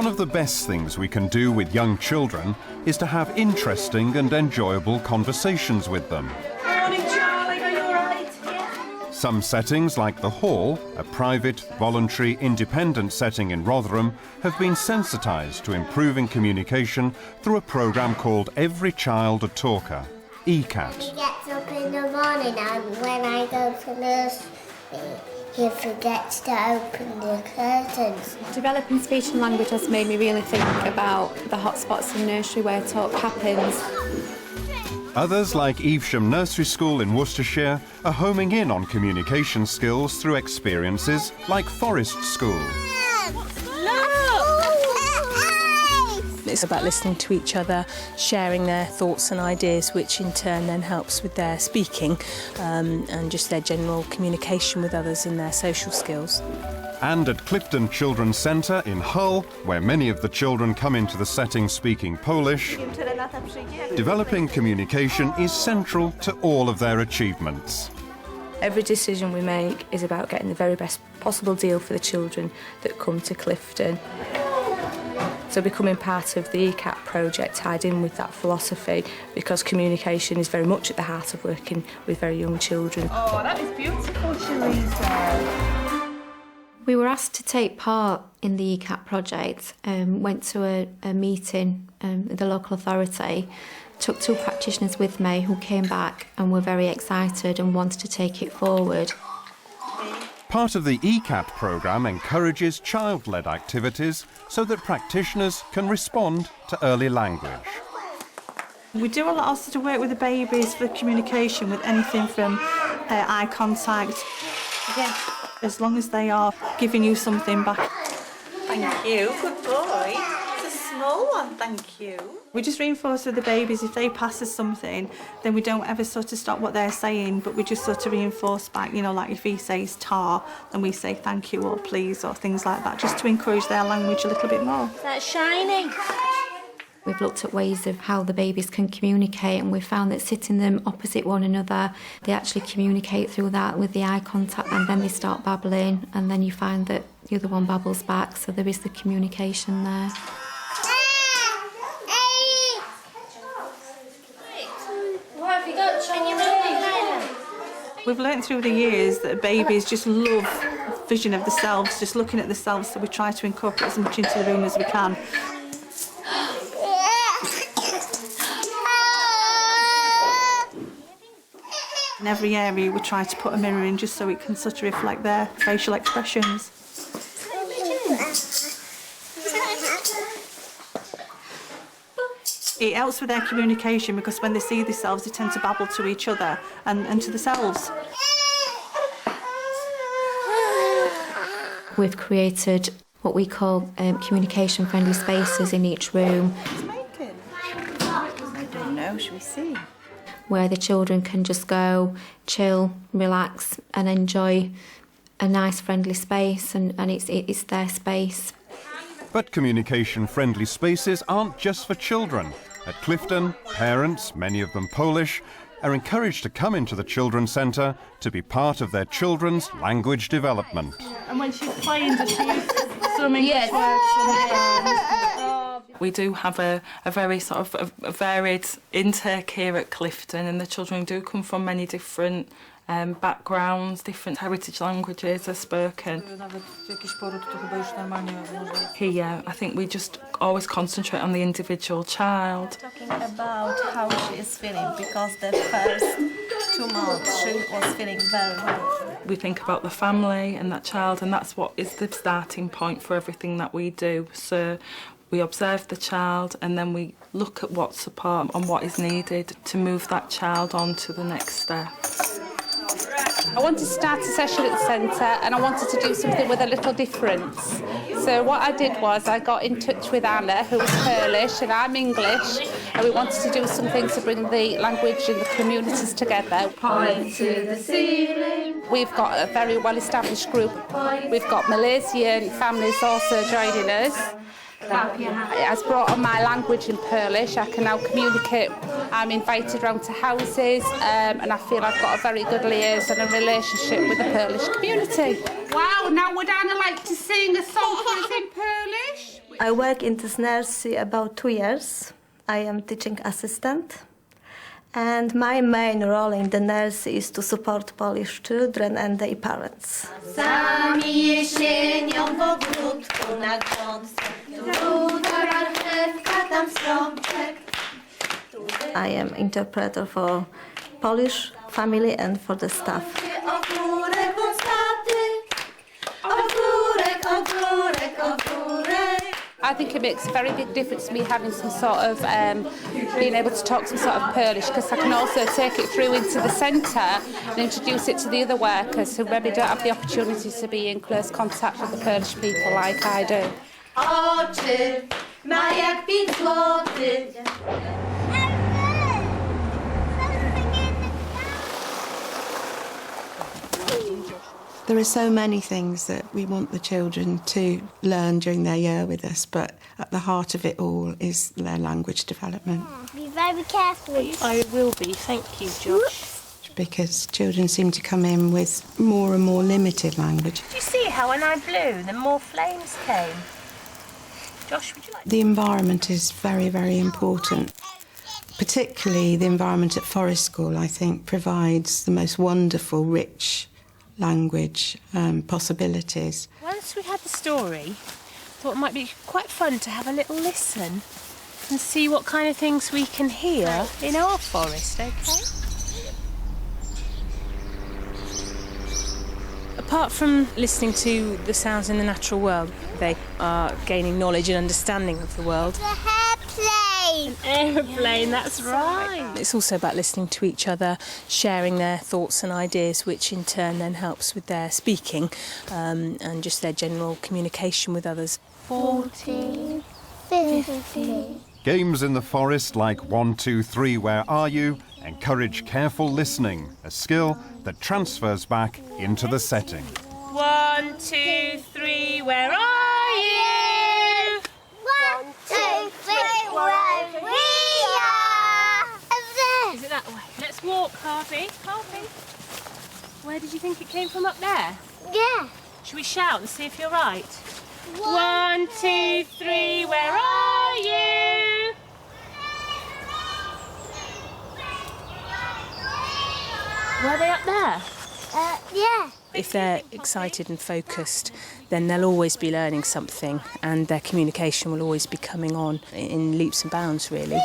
One of the best things we can do with young children is to have interesting and enjoyable conversations with them. Morning, Charlie. Are you all right? Some settings, like the Hall, a private, voluntary, independent setting in Rotherham, have been sensitised to improving communication through a programme called Every Child a Talker, ECAT. He gets up in the morning and when I go to nursery, he forgets to open the curtains. Developing speech and language has made me really think about the hotspots in nursery where talk happens. Others, like Evesham Nursery School in Worcestershire, are homing in on communication skills through experiences like Forest School. It's about listening to each other, sharing their thoughts and ideas, which in turn then helps with their speaking and just their general communication with others and their social skills. And at Clifton Children's Centre in Hull, where many of the children come into the setting speaking Polish, developing communication is central to all of their achievements. Every decision we make is about getting the very best possible deal for the children that come to Clifton. So becoming part of the ECAT project tied in with that philosophy, because communication is very much at the heart of working with very young children. Oh, that is beautiful, Sharisa. We were asked to take part in the ECAT project, went to a meeting at the local authority, took 2 practitioners with me who came back and were very excited and wanted to take it forward. Part of the ECAT programme encourages child-led activities so that practitioners can respond to early language. We do a lot of sort of work with the babies for communication with anything from eye contact. Yeah, as long as they are giving you something back. Thank you, good boy. It's a small one, thank you. We just reinforce with the babies, if they pass us something, then we don't ever sort of stop what they're saying, but we just sort of reinforce back, you know, like if he says tar, then we say thank you or please or things like that, just to encourage their language a little bit more. That's shiny. We've looked at ways of how the babies can communicate, and we've found that sitting them opposite one another, they actually communicate through that with the eye contact, and then they start babbling, and then you find that the other one babbles back, so there is the communication there. We've learnt through the years that babies just love vision of themselves, just looking at themselves, so we try to incorporate as much into the room as we can. In every area we try to put a mirror in just so it can sort of reflect their facial expressions. It helps with their communication because when they see themselves they tend to babble to each other and to themselves. We've created what we call communication-friendly spaces in each room. I don't know, shall we see? Where the children can just go, chill, relax and enjoy a nice friendly space, and it's their space. But communication-friendly spaces aren't just for children. At Clifton, parents, many of them Polish, are encouraged to come into the Children's Centre to be part of their children's language development. And when she's playing, does she use some English words? We do have a very sort of a varied intake here at Clifton, and the children do come from many different backgrounds, different heritage languages are spoken. Here, I think we just always concentrate on the individual child. Talking about how she is feeling, because the first 2 months she was feeling very well. We think about the family and that child, and that's what is the starting point for everything that we do. So we observe the child and then we look at what support and what is needed to move that child on to the next step. I wanted to start a session at the centre and I wanted to do something with a little difference. So what I did was I got in touch with Anna, who was Polish, and I'm English, and we wanted to do something to bring the language and the communities together. Point to the ceiling. We've got a very well-established group. We've got Malaysian families also joining us. It has brought on my language in Polish. I can now communicate. I'm invited round to houses and I feel I've got a very good liaison and relationship with the Polish community. Wow, now would Anna like to sing a song for us in Polish? I work in this nursery about 2 years. I am teaching assistant. And my main role in the nursery is to support Polish children and their parents. I am interpreter for Polish family and for the staff. I think it makes a very big difference to me having some sort of being able to talk some sort of Polish, because I can also take it through into the centre and introduce it to the other workers who maybe don't have the opportunity to be in close contact with the Polish people like I do. Oczy ma jak 5 złotych. There are so many things that we want the children to learn during their year with us, but at the heart of it all is their language development. Be very careful. I will be, thank you, Josh. Because children seem to come in with more and more limited language. Did you see how when I blew, the more flames came? Josh, would you like... The environment is very, very important. Particularly the environment at Forest School, I think, provides the most wonderful, rich language possibilities. Once we had the story, I thought it might be quite fun to have a little listen and see what kind of things we can hear in our forest, OK? Apart from listening to the sounds in the natural world, they are gaining knowledge and understanding of the world. An aeroplane, that's right. It's also about listening to each other, sharing their thoughts and ideas, which in turn then helps with their speaking and just their general communication with others. 40, 50. Games in the forest like 1, 2, 3, where are you? Encourage careful listening, a skill that transfers back into the setting. 1, 2, 3, where are you? 1, 2, 3, where we are. Is it that way? Let's walk, Harvey. Harvey. Where did you think it came from up there? Yeah. Should we shout and see if you're right? 1, 2, 3, where are you? Were they up there? Yeah. If they're excited and focused, then they'll always be learning something and their communication will always be coming on in leaps and bounds, really.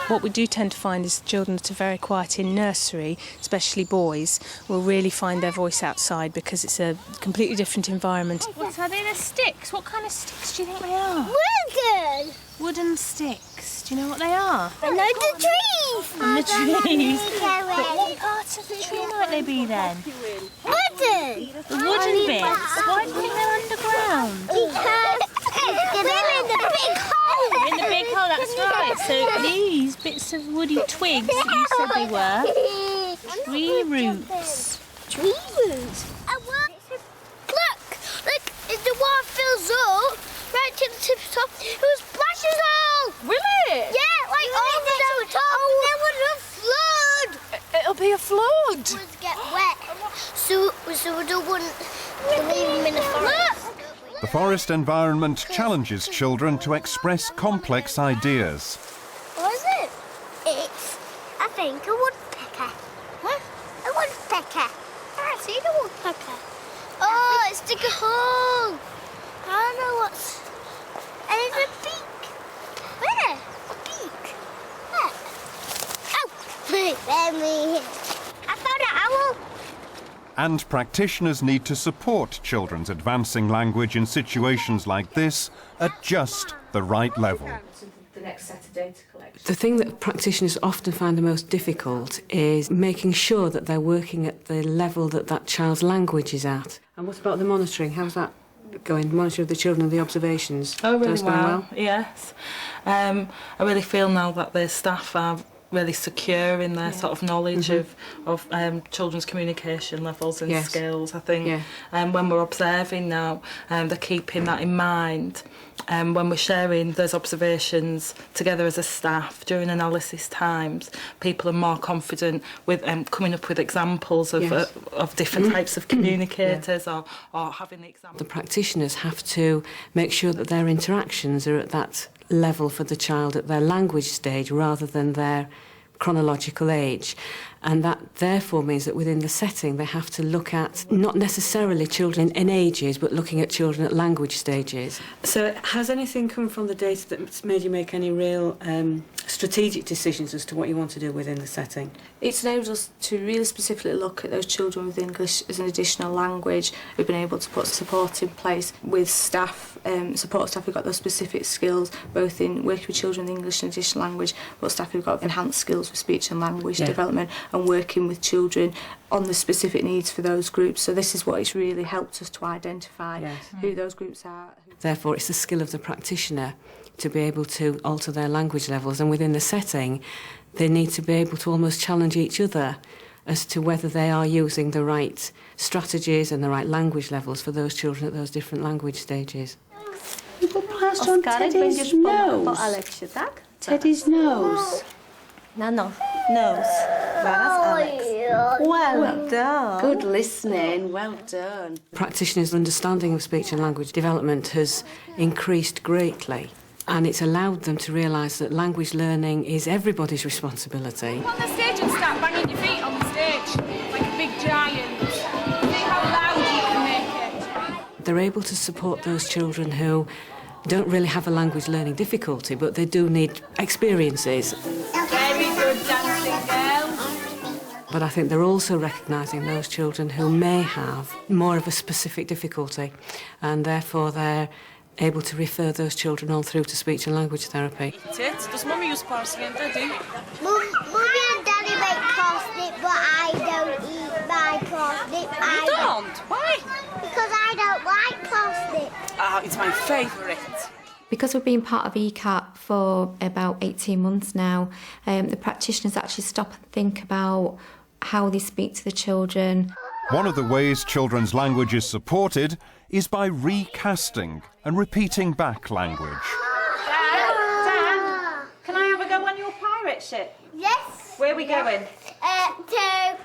What we do tend to find is children that are very quiet in nursery, especially boys, will really find their voice outside because it's a completely different environment. What are they? They're sticks. What kind of sticks do you think they are? Wooden. Wooden sticks. Do you know what they are? I know the trees. And the trees. But what parts of the tree might they be then? Wooden. The wooden bits. Why do you think they're underground? Because they're in the big hole. In the big hole, that's right. So these bits of woody twigs that you said they were, tree roots. Tree roots? Look, if the water fills up, right to the tip of the top, it will splash us all. Will it? Yeah, like over the top. Oh, there was a flood. It'll be a flood. It would get wet, so we don't want to leave them in the forest. The forest environment challenges children to express complex ideas. What is it? It's, I think, a woodpecker. What? A woodpecker. I see the woodpecker. Oh, it's dig a hole. I don't know what's... And it's a beak. Where? A beak. Where? Oh, there me. I found an owl. And practitioners need to support children's advancing language in situations like this at just the right level. The thing that practitioners often find the most difficult is making sure that they're working at the level that that child's language is at. And what about the monitoring? How's that going? Monitoring of the children and the observations? Oh, really well, yes. I really feel now that the staff are really secure in their sort of knowledge of children's communication levels and skills. I think when we're observing now, they're keeping that in mind. When we're sharing those observations together as a staff during analysis times, people are more confident with coming up with examples of different types of communicators or having the example. The practitioners have to make sure that their interactions are at that level for the child at their language stage rather than their chronological age, and that therefore means that within the setting they have to look at not necessarily children in ages but looking at children at language stages. So has anything come from the data that's made you make any real strategic decisions as to what you want to do within the setting? It's enabled us to really specifically look at those children with English as an additional language. We've been able to put support in place with staff, support staff who've got those specific skills, both in working with children with English and additional language, but staff who've got enhanced skills for speech and language development, and working with children on the specific needs for those groups. So this is what it's really helped us to identify who those groups are. Therefore, it's the skill of the practitioner to be able to alter their language levels, and within the setting they need to be able to almost challenge each other as to whether they are using the right strategies and the right language levels for those children at those different language stages. Oskarek, będziesz po Aleksie, tak? Teddy's nose. No, nose. Whereas Alex. Well done. Good listening, well done. Practitioners' understanding of speech and language development has increased greatly, and it's allowed them to realise that language learning is everybody's responsibility. Come on the stage and start banging your feet on the stage like a big giant. See how loud you can make it. They're able to support those children who don't really have a language learning difficulty, but they do need experiences. Very good dancing, girl. But I think they're also recognising those children who may have more of a specific difficulty, and therefore they're able to refer those children on through to speech and language therapy. Does Mummy use parsley and Daddy? Mummy and Daddy make parsnip, but I don't eat my parsnip. You don't? Why? Because I don't like parsnip. It's my favourite. Because we've been part of ECAT for about 18 months now, the practitioners actually stop and think about how they speak to the children. One of the ways children's language is supported is by recasting and repeating back language. Dad, can I have a go on your pirate ship? Yes. Where are we going? To Ireland.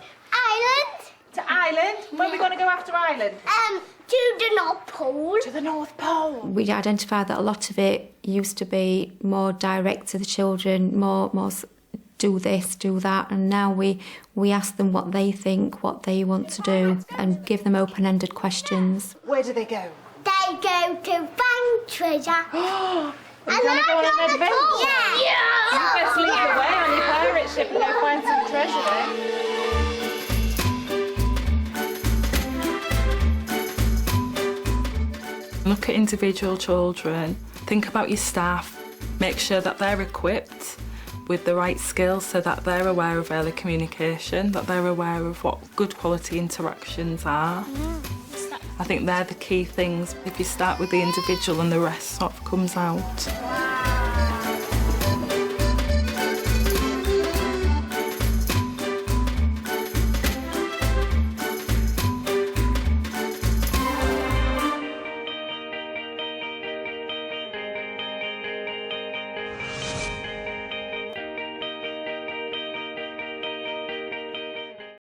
To Ireland? When are we going to go after Ireland? To the North Pole. To the North Pole. We identified that a lot of it used to be more direct to the children, more do this, do that, and now we ask them what they think, what they want to do, and give them open-ended questions. Where do they go? They go to find treasure. Are you going to go on an adventure? Yeah. You best lead the way on your pirate ship and go find some treasure then. Look at individual children, think about your staff, make sure that they're equipped with the right skills so that they're aware of early communication, that they're aware of what good quality interactions are. I think they're the key things. If you start with the individual and the rest sort of comes out.